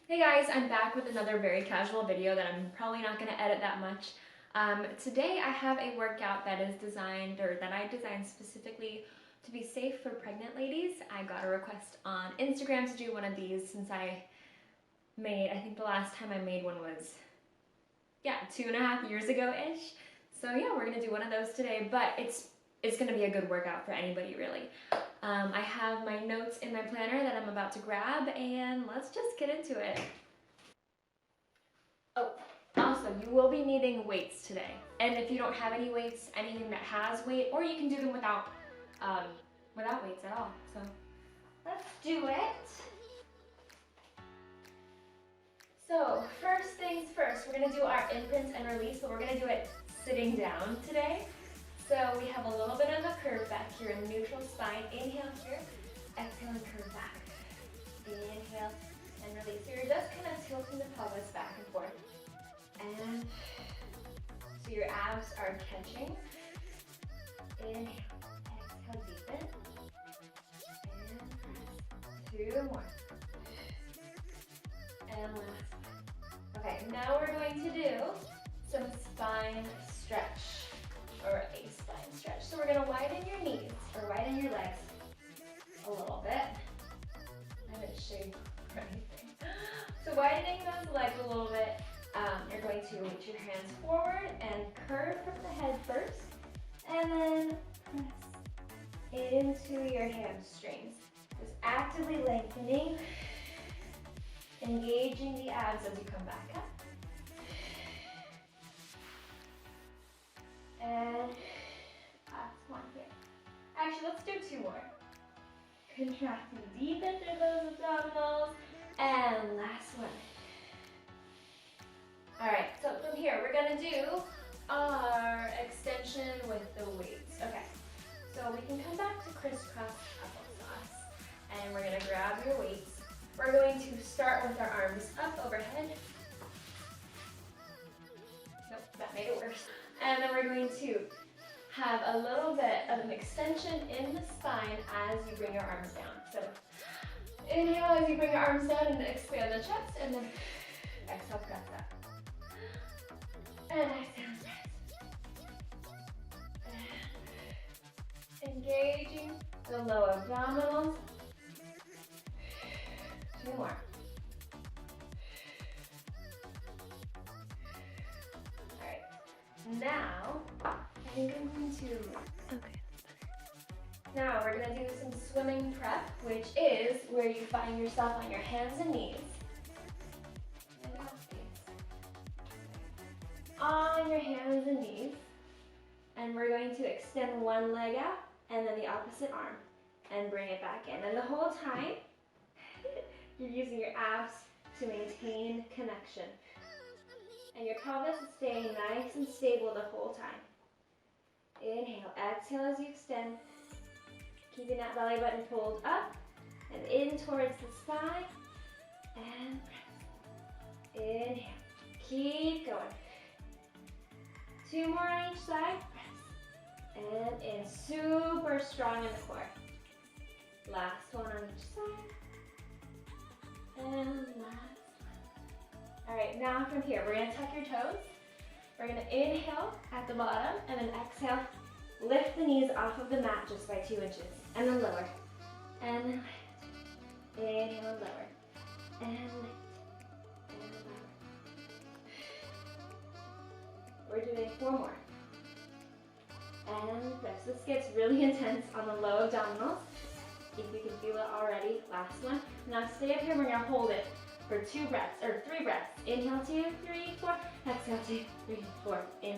Hey guys, I'm back with another very casual video that I'm probably not going to edit that much. Today I have a workout that is designed, or that I designed specifically to be safe for pregnant ladies. I got a request on Instagram to do one of these since I think the last time I made one was, 2.5 years ago-ish. So yeah, we're going to do one of those today, but it's going to be a good workout for anybody really. I have my notes in my planner that I'm about to grab, and let's just get into it. Oh, also, you will be needing weights today. And if you don't have any weights, anything that has weight, or you can do them without weights at all. So let's do it. So first things first, we're gonna do our imprints and release, but we're gonna do it sitting down today. So we have a little bit of a curve back here in neutral spine. Inhale here, exhale and curve back. Inhale and release. So you're just kind of tilting the pelvis back and forth. And so your abs are catching. Inhale, exhale, deepen. And two more. And last. Okay, now we're going to do some spine stretch, or a spine stretch. So we're going to widen your knees, or widen your legs a little bit. I haven't shaved or anything. So widening those legs a little bit. You're going to reach your hands forward and curve from the head first, and then press into your hamstrings. Just actively lengthening, engaging the abs as you come back up. And last one here. Actually, let's do two more. Contracting deep into those abdominals, and last one. Alright, so from here, we're going to do our extension with the weights. Okay, so we can come back to crisscross applesauce, and we're going to grab your weights. We're going to start with our arms up overhead. Nope, that made it worse. And then we're going to have a little bit of an extension in the spine as you bring your arms down. So inhale as you bring your arms down and expand the chest, and then exhale, press up. And exhale, press. Engaging the low abdominals. Two more. Alright. Now, I think I'm going to... Okay. Now we're going to do some swimming prep, which is where you find yourself on your hands and knees. On your hands and knees, and we're going to extend one leg out and then the opposite arm and bring it back in, and the whole time you're using your abs to maintain connection, and your pelvis is staying nice and stable the whole time. Inhale, exhale as you extend, keeping that belly button pulled up and in towards the spine, and press. Inhale, keep going. Two more on each side, press, and in, super strong in the core. Last one on each side, and last one. All right, now from here, we're gonna tuck your toes. We're gonna inhale at the bottom, and then exhale, lift the knees off of the mat just by 2 inches, and then lower, and then lift. Inhale, lower, and lift. We're doing 4 more. And press. This gets really intense on the low abdominals. If you can feel it already. Last one. Now stay up here. We're going to hold it for 2 breaths, or 3 breaths. Inhale, 2, 3, 4. Exhale, 2, 3, 4. In.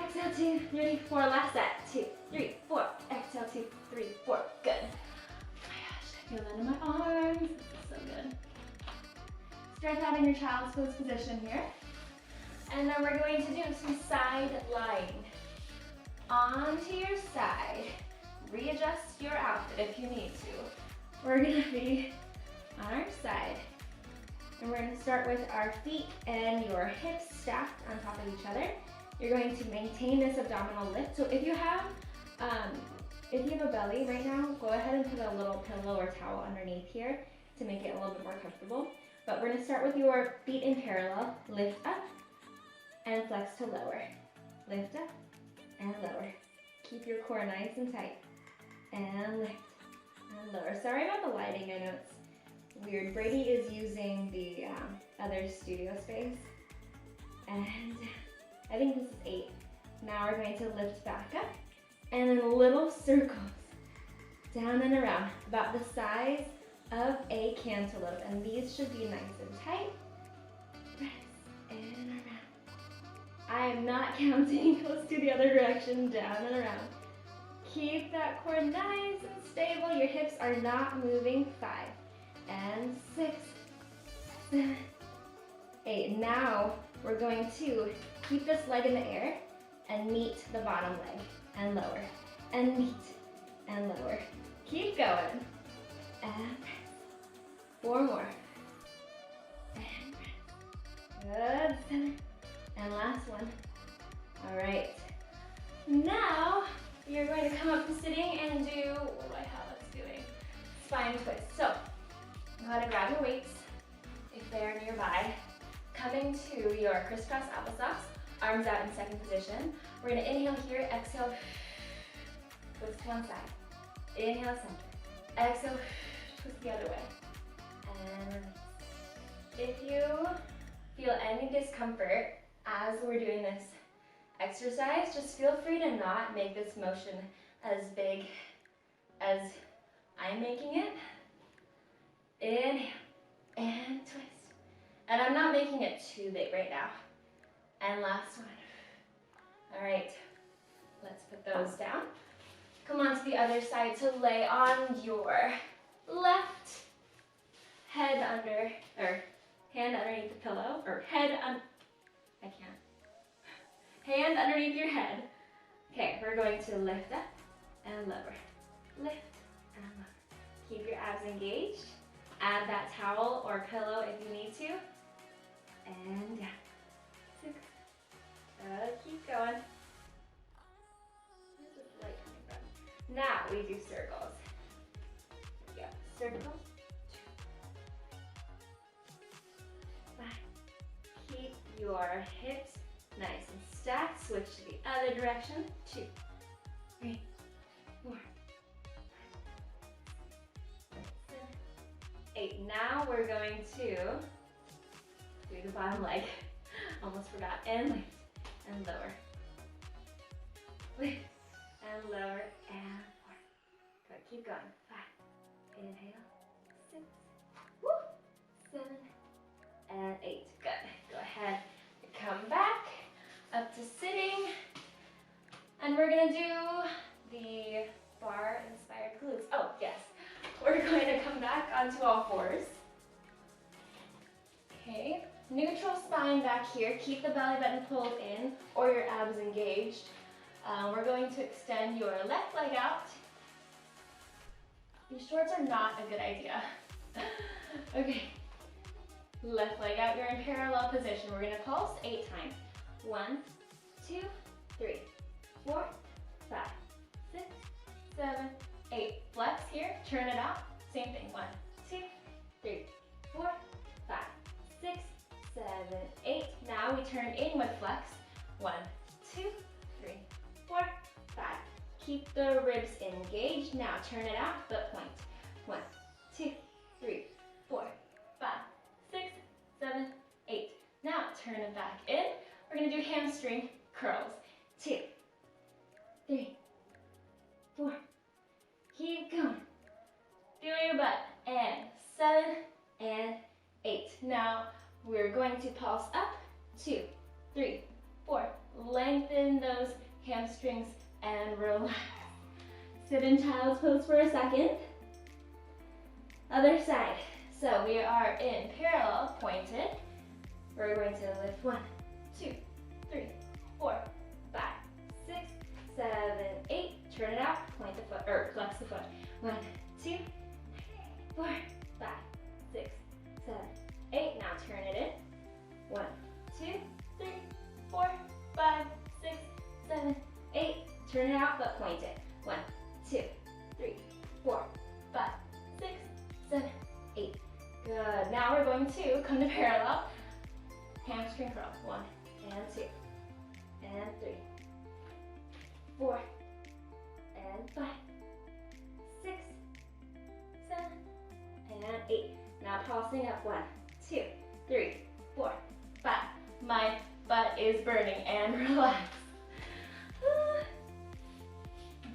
Exhale, 2, 3, 4. Last set. 2, 3, 4. Exhale, 2, 3, 4. Good. Oh my gosh, I feel that in my arms. This is so good. Stretch out in your child's pose position here. And then we're going to do some side lying. Onto your side. Readjust your outfit if you need to. We're going to be on our side. And we're going to start with our feet and your hips stacked on top of each other. You're going to maintain this abdominal lift. So if you have a belly right now, go ahead and put a little pillow or towel underneath here to make it a little bit more comfortable. But we're gonna start with your feet in parallel. Lift up and flex to lower. Lift up and lower. Keep your core nice and tight. And lift and lower. Sorry about the lighting, I know it's weird. Brady is using the other studio space. And I think this is 8. Now we're going to lift back up and in little circles, down and around, about the size of a cantaloupe. And these should be nice and tight. Press and around. I am not counting, let's do the other direction, down and around. Keep that core nice and stable. Your hips are not moving. 5 and 6, 7, 8. Now we're going to keep this leg in the air and meet the bottom leg and lower and meet and lower. Keep going. And press. 4 more. And press. Good. 7. And last one. All right. Now you're going to come up to sitting and do, what do I have us doing? Spine twist. So go ahead and grab your weights if they're nearby. Coming to your crisscross applesauce, arms out in second position. We're going to inhale here, exhale, twist to one side. Inhale, center. Exhale, twist the other way. And release. If you feel any discomfort as we're doing this exercise, just feel free to not make this motion as big as I'm making it. Inhale and twist. And I'm not making it too big right now. And last one. All right, let's put those down. Come on to the other side to lay on your left head under, or hand underneath the pillow, or head on, I can't. Hand underneath your head. Okay, we're going to lift up and lower. Lift and lower. Keep your abs engaged. Add that towel or pillow if you need to. And down. 6. Keep going. Where's this light coming from? Now we do circles. Yeah, circle. 5. Keep your hips nice and stacked. Switch to the other direction. 2, 3, 4, 7, 8. Now we're going to do the bottom leg. Almost forgot. And lift and lower. Lift and lower and 4. Good. Keep going. 5. Inhale. 6. Woo. 7 and 8. Good. Go ahead. Come back up to sitting. And we're gonna do the bar inspired glutes. Oh, yes. We're going to come back onto all fours. Okay. Neutral spine back here. Keep the belly button pulled in or your abs engaged. We're going to extend your left leg out. These shorts are not a good idea. Okay. Left leg out. You're in parallel position. We're going to pulse 8 times. 1, 2, 3, 4, 5, 6, 7, 8. Flex here. Turn it out. Same thing. 1, 2, 3, 4, 5, 6, 7, 8. Now we turn in with flex. 1, 2, 3, 4, 5. Keep the ribs engaged. Now turn it out, but point. 1, 2, 3, 4, 5, 6, 7, 8. Now turn it back in. We're going to do hamstring curls. 2, 3, 4. Keep going. Feel your butt. And 7 and 8. Now we're going to pulse up. 2, 3, 4. Lengthen those hamstrings and relax. Sit in child's pose for a second. Other side. So we are in parallel, pointed. We're going to lift 1, 2, 3, 4, 5, 6, 7, 8. Turn it out, point the foot, or flex the foot. 1, 2, 4, 5, 6, 7, 8. Now turn it in. 1, 2, 3, 4, 5, 6, 7, 8. Turn it out, but point it. 1, 2, 3, 4, 5, 6, 7, 8. Good. Now we're going to 2, come to parallel. Hamstring curl. 1 and 2 and 3, 4 and 5, 6, 7 and 8. Now pulsing up. 1, 2, 3, 4, 5. My butt is burning and relax.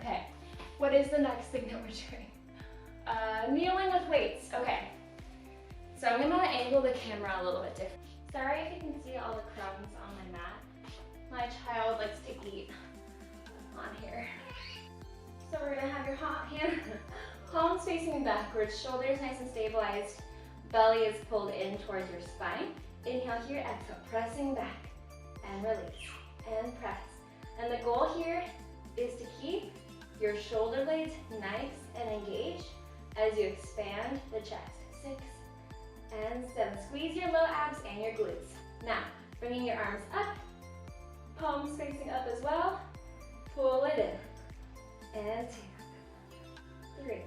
Okay, what is the next thing that we're doing? Kneeling with weights. Okay, so I'm gonna angle the camera a little bit different. Sorry if you can see all the crumbs on my mat. My child likes to eat on here. So we're gonna have your hand, palms facing backwards, shoulders nice and stabilized, belly is pulled in towards your spine. Inhale here, exhale, pressing back and release and press. And the goal here is to keep your shoulder blades nice and engaged as you expand the chest. 6 and 7. Squeeze your low abs and your glutes. Now, bringing your arms up, palms facing up as well. Pull it in. And 2, 3,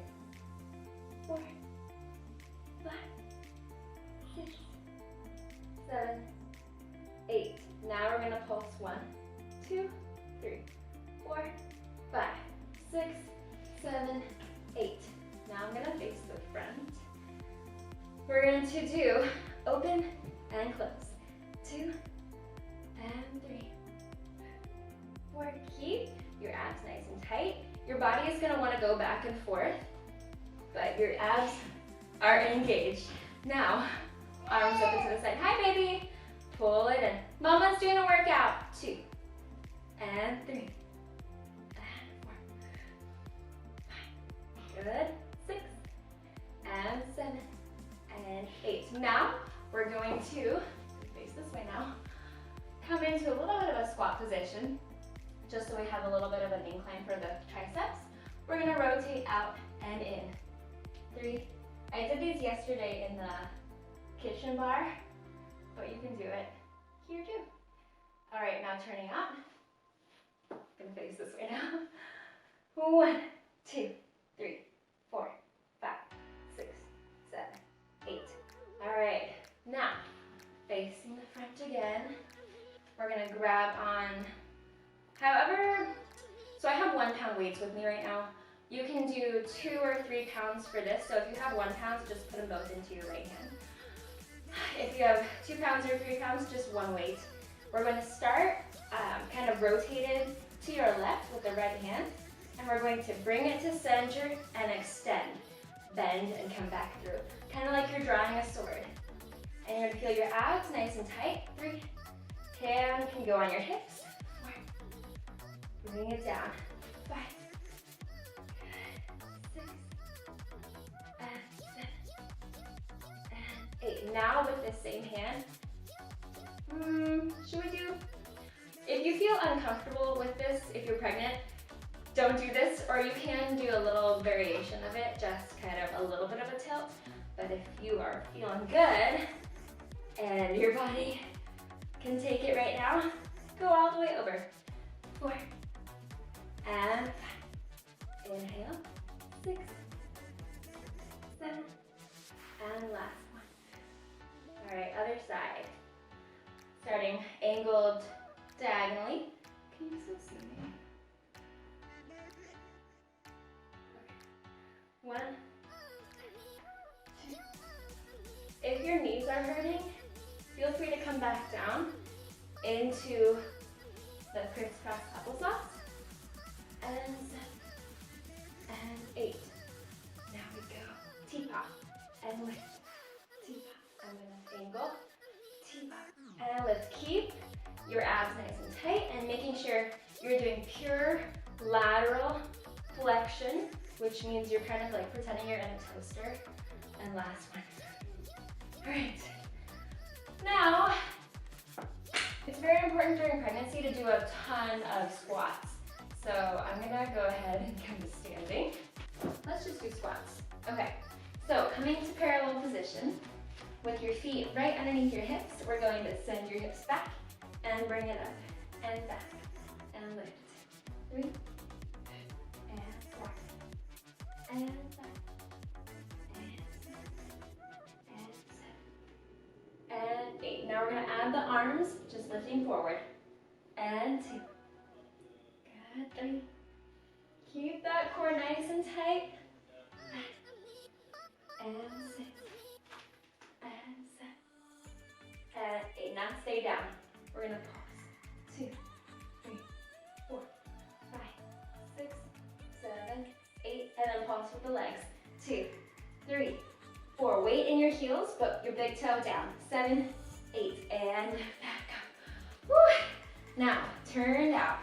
4, 5, 6, 7, 8. Now we're going to pulse 1, 2, 3, 4, 5, 6, 7, 8. Now I'm going to face the front. We're going to do open and close. 2 and 3, 4. Keep your abs nice and tight. Your body is going to want to go back and forth, but your abs are engaged. Now, arms open to the side. Hi, baby. Pull it in. Mama's doing a workout. 2 and 3 and 4. 5. Good. 6 and 7 and 8. Now we're going to face this way now. Come into a little bit of a squat position, just so we have a little bit of an incline for the triceps. We're going to rotate out and in. 3. I did these yesterday in the kitchen bar, but you can do it here too. All right, now turning out. Gonna face this way now. 1, 2, 3, 4, 5, 6, 7, 8. All right, now facing the front again. We're gonna grab on, however, so I have 1 pound weights with me right now. You can do 2 or 3 pounds for this. So if you have 1 pound, just put them both into your right hand. If you have 2 pounds or 3 pounds, just 1 weight. We're going to start kind of rotated to your left with the right hand, and we're going to bring it to center and extend, bend, and come back through. Kind of like you're drawing a sword. And you're going to feel your abs nice and tight. 3. Hand can go on your hips. 4. Bring it down. 5. 6. And 7. And 8. Now with the same hand, should we do, if you feel uncomfortable with this, if you're pregnant, don't do this, or you can do a little variation of it, just kind of a little bit of a tilt. But if you are feeling good and your body can take it right now, go all the way over. 4 and 5. Inhale. 6, 7, and last one. All right, other side. Starting angled diagonally. Can you still see me? Okay. 1, 2. If your knees are hurting, feel free to come back down into the crisscross applesauce. And 7 and 8. Now we go. Teapot and lift. Teapot. I'm gonna angle. Teapot and lift. Keep your abs nice and tight and making sure you're doing pure lateral flexion, which means you're kind of like pretending you're in a toaster. And last one. All right. Now, it's very important during pregnancy to do a ton of squats. So I'm gonna go ahead and come to standing. Let's just do squats. Okay, so coming to parallel position with your feet right underneath your hips, we're going to send your hips back and bring it up and back and lift. 3 and 4 and 5 and 6 and 7 gonna add the arms, just lifting forward. And 2. Good, 3. Keep that core nice and tight. And 6. And 7. And 8. Now stay down. We're gonna pause. 2, 3, 4, 5, 6, 7, 8. And then pause with the legs. 2, 3, 4. Weight in your heels, but your big toe down. 7, 8. And back up. Woo. Now, turn out.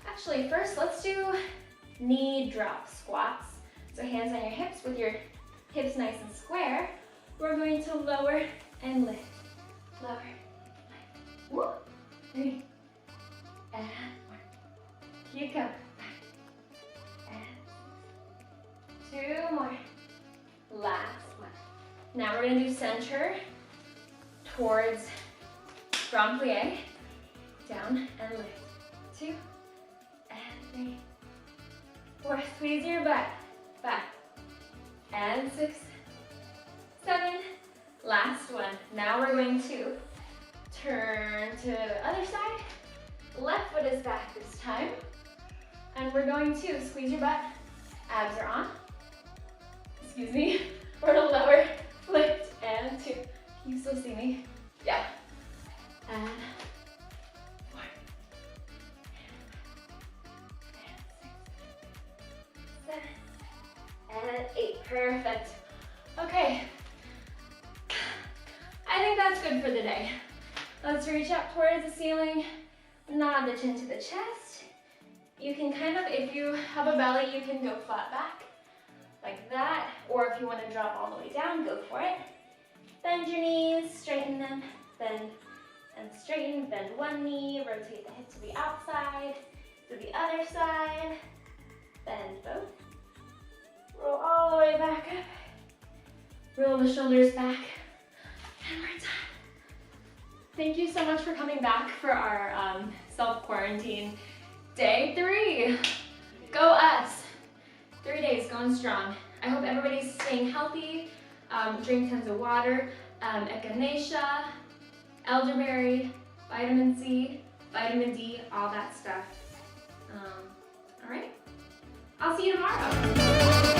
Actually, first let's do knee drop squats. So hands on your hips with your hips nice and square. We're going to lower and lift. Lower, lift. Woo. 3. And 4. Keep going. 5. And 2 more. Last one. Now we're going to do center towards grand plie. Down and lift. 2 and 3. 4. Squeeze your butt. 5 and 6, 7. Last one. Now we're going to turn to the other side. Left foot is back this time. And we're going to squeeze your butt. Abs are on. Excuse me. We're gonna lower, lift, and 2. Can you still see me? Yeah. And 4. And 6. 7. And 8. Perfect. Okay. I think that's good for the day. Let's reach up towards the ceiling. Nod the chin to the chest. You can kind of, if you have a belly, you can go flat back like that. Or if you want to drop all the way down, go for it. Bend your knees, straighten them, bend and straighten. Bend one knee, rotate the hip to the outside, to the other side. Bend both. Roll all the way back up. Roll the shoulders back. And we're done. Thank you so much for coming back for our self-quarantine day 3. Go us. 3 days going strong. I hope everybody's staying healthy. Drink tons of water. Echinacea, elderberry, vitamin C, vitamin D, all that stuff. All right. I'll see you tomorrow.